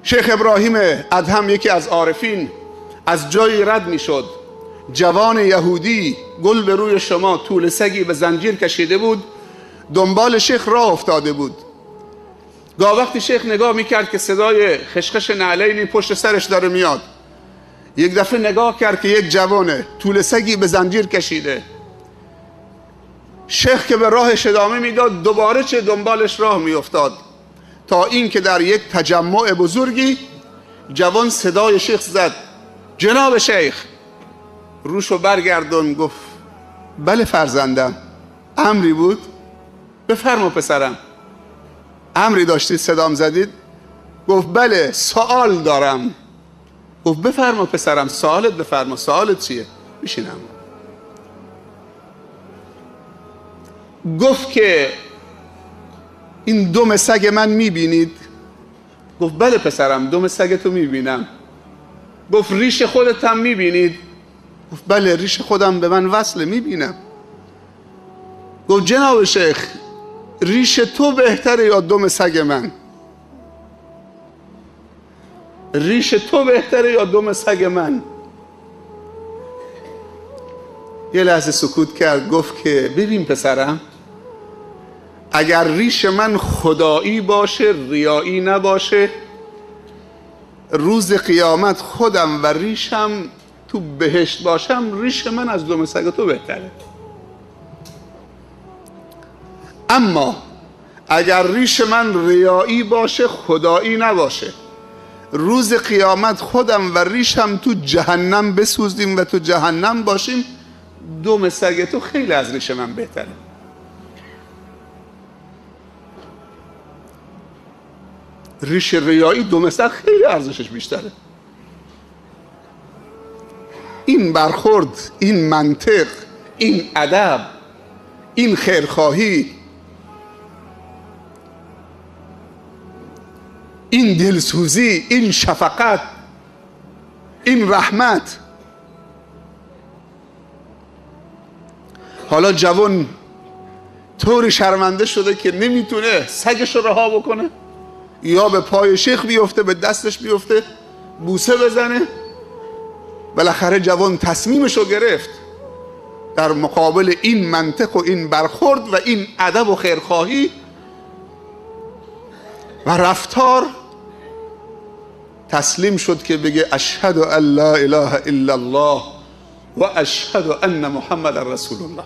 شیخ ابراهیم ادهم یکی از عارفین از جایی رد می شد، جوان یهودی گل به روی شما طول سگی به زنجیر کشیده بود، دنبال شیخ راه افتاده بود. گاه وقتی شیخ نگاه میکرد که صدای خشخش نعلینی پشت سرش داره میاد، یک دفعه نگاه کرد که یک جوانه طول سگی به زنجیر کشیده. شیخ که به راهش ادامه میداد، دوباره چه دنبالش راه میافتاد، تا این که در یک تجمع بزرگی جوان صدای شیخ زد: جناب شیخ. روشو برگردون، گفت: بله فرزندم. امری بود؟ بفرما پسرم. امری داشتید صدام زدید؟ گفت: بله سوال دارم. گفت: بفرما پسرم، سوالت بفرما. سوالت چیه؟ میشینم. گفت که این دم سگ من میبینید؟ گفت: بله پسرم، دم سگتو میبینم. گفت: ریش خودت هم میبینید؟ گفت: بله ریش خودم به من وصله، میبینم. گفت: جناب شیخ، ریش تو بهتره یا دم سگ من؟ ریش تو بهتره یا دم سگ من؟ یه لحظه سکوت کرد، گفت که ببین پسرم، اگر ریش من خدایی باشه، ریایی نباشه، روز قیامت خودم و ریشم تو بهشت باشم، ریش من از دم سگ تو بهتره. اما اگر ریش من ریایی باشه، خدایی نباشه، روز قیامت خودم و ریشم تو جهنم بسوزیم و تو جهنم باشیم، دم سگ تو خیلی از ریش من بهتره. ریش ریایی دم سگ خیلی ارزشش بیشتره. این برخورد، این منطق، این ادب، این خیرخواهی، این دلسوزی، این شفقت، این رحمت. حالا جوان طوری شرمنده شده که نمیتونه سگش رو رها بکنه، یا به پای شیخ بیفته، به دستش بیفته، بوسه بزنه. بالاخره جوان تصمیمش رو گرفت در مقابل این منطق و این برخورد و این ادب و خیرخواهی و رفتار، تسلیم شد که بگه: اشهد ان لا اله الا الله و اشهد ان محمد رسول الله.